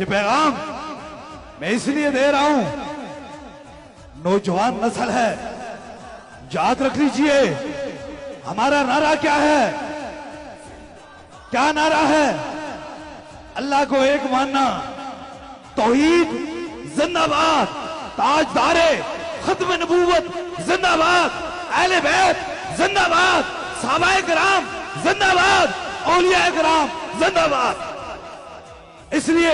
یہ پیغام میں اس لیے دے رہا ہوں، نوجوان نسل ہے، یاد رکھ لیجئے ہمارا نعرہ کیا ہے؟ کیا نعرہ ہے؟ اللہ کو ایک ماننا، توحید زندہ باد، تاجدار ختم نبوت زندہ باد، اہل بیت زندہ باد، صحابہ کرام زندہ باد، اولیاء کرام زندہ باد۔ اس لیے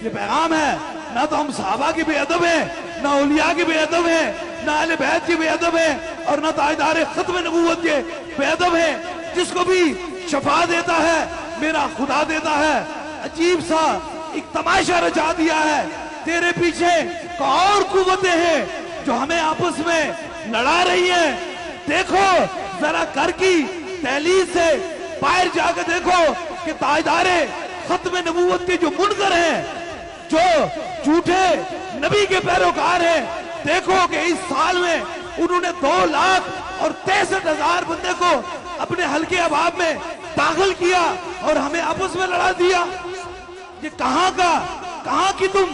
یہ پیغام ہے، نہ تو ہم صحابہ کی بے ادب ہیں، نہ اولیاء کی بے ادب ہیں، نہ اہل بیت کی بے ادب ہیں، اور نہ تاجدار ختم نبوت کے بے ادب ہیں۔ جس کو بھی شفا دیتا ہے میرا خدا دیتا ہے۔ عجیب سا ایک تماشا رچا دیا ہے، تیرے پیچھے اور قوتیں ہیں جو ہمیں آپس میں لڑا رہی ہیں۔ دیکھو ذرا گھر کی دہلیز سے باہر جا کے دیکھو کہ تاجدار ختم نبوت کے جو منکر ہیں، جو جھوٹے نبی کے پیروکار ہیں، دیکھو کہ اس سال میں انہوں نے 2,63,000 بندے کو اپنے حلقے احباب میں داخل کیا اور ہمیں آپس میں لڑا دیا۔ یہ کہاں کی تم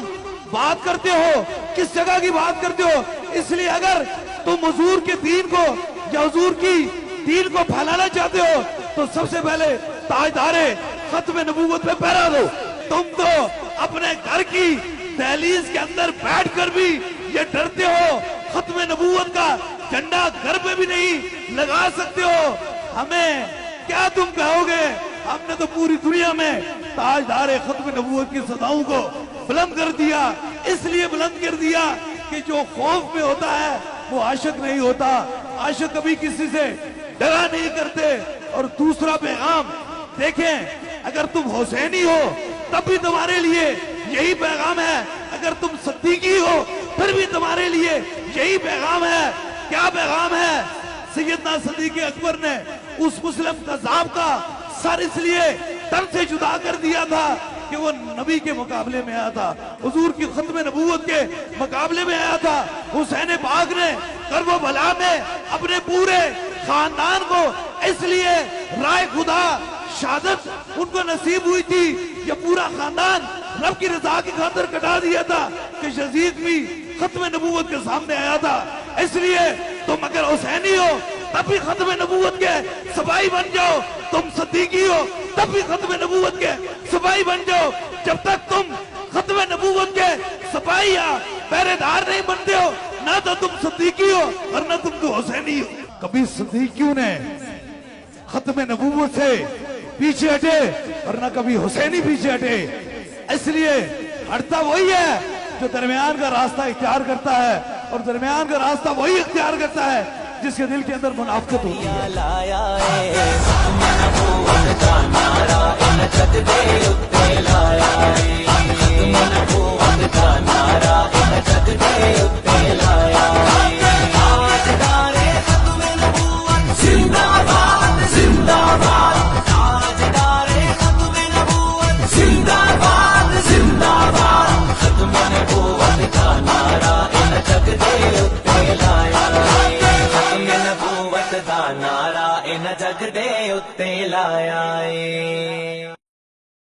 بات کرتے ہو؟ کس جگہ کی بات کرتے ہو؟ اس لیے اگر تم حضور کے دین کو یا حضور کی دین کو پھیلانا چاہتے ہو تو سب سے پہلے تاجدار ختم نبوت پہ پہرا دو۔ تم تو اپنے گھر کی دہلیز کے اندر بیٹھ کر بھی یہ ڈرتے ہو، ختم نبوت کا جھنڈا گھر پہ بھی نہیں لگا سکتے ہو۔ ہمیں کیا تم کہو گے؟ ہم نے تو پوری دنیا میں تاجدار ختم نبوت کی صداؤں کو بلند کر دیا، اس لیے بلند کر دیا کہ جو خوف میں ہوتا ہے وہ عاشق نہیں ہوتا، عاشق کبھی کسی سے ڈرا نہیں کرتے۔ اور دوسرا پیغام دیکھیں، اگر تم حسینی ہو تب بھی تمہارے لیے یہی پیغام ہے، اگر تم صدیقی ہو پھر بھی تمہارے لیے یہی پیغام ہے۔ کیا پیغام ہے؟ سیدنا صدیق اکبر نے اس مسلم قذاب کا سر اس لیے تن سے جدا کر دیا تھا کہ وہ نبی کے مقابلے میں آیا تھا، حضور کی ختم نبوت کے مقابلے میں آیا تھا۔ حسین پاک نے کرب و بلا میں اپنے پورے خاندان کو اس لیے رائے خدا شہادت ان کو نصیب ہوئی تھی، یہ پورا خاندان رب کی رضا کی خاطر کٹا دیا تھا کہ یزید بھی ختم نبوت کے سامنے آیا تھا۔ اس لیے تم اگر حسینی ہو تب بھی ختم نبوت کے سپاہی بن جاؤ، تم صدیقی ہو تب بھی ختم نبوت کے سپاہی بن جاؤ۔ جب تک تم ختم نبوت کے سپاہی یا پہرے دار نہیں بنتے ہو، نہ تو تم صدیقی ہو اور نہ تم تو حسینی ہو۔ کبھی صدیقیوں نے ختم نبوت سے پیچھے ہٹے اور نہ کبھی حسینی پیچھے ہٹے۔ اس لیے ہٹتا وہی ہے جو درمیان کا راستہ اختیار کرتا ہے، اور درمیان کا راستہ وہی اختیار کرتا ہے جس کے دل کے اندر منافقت ہوتی ہے۔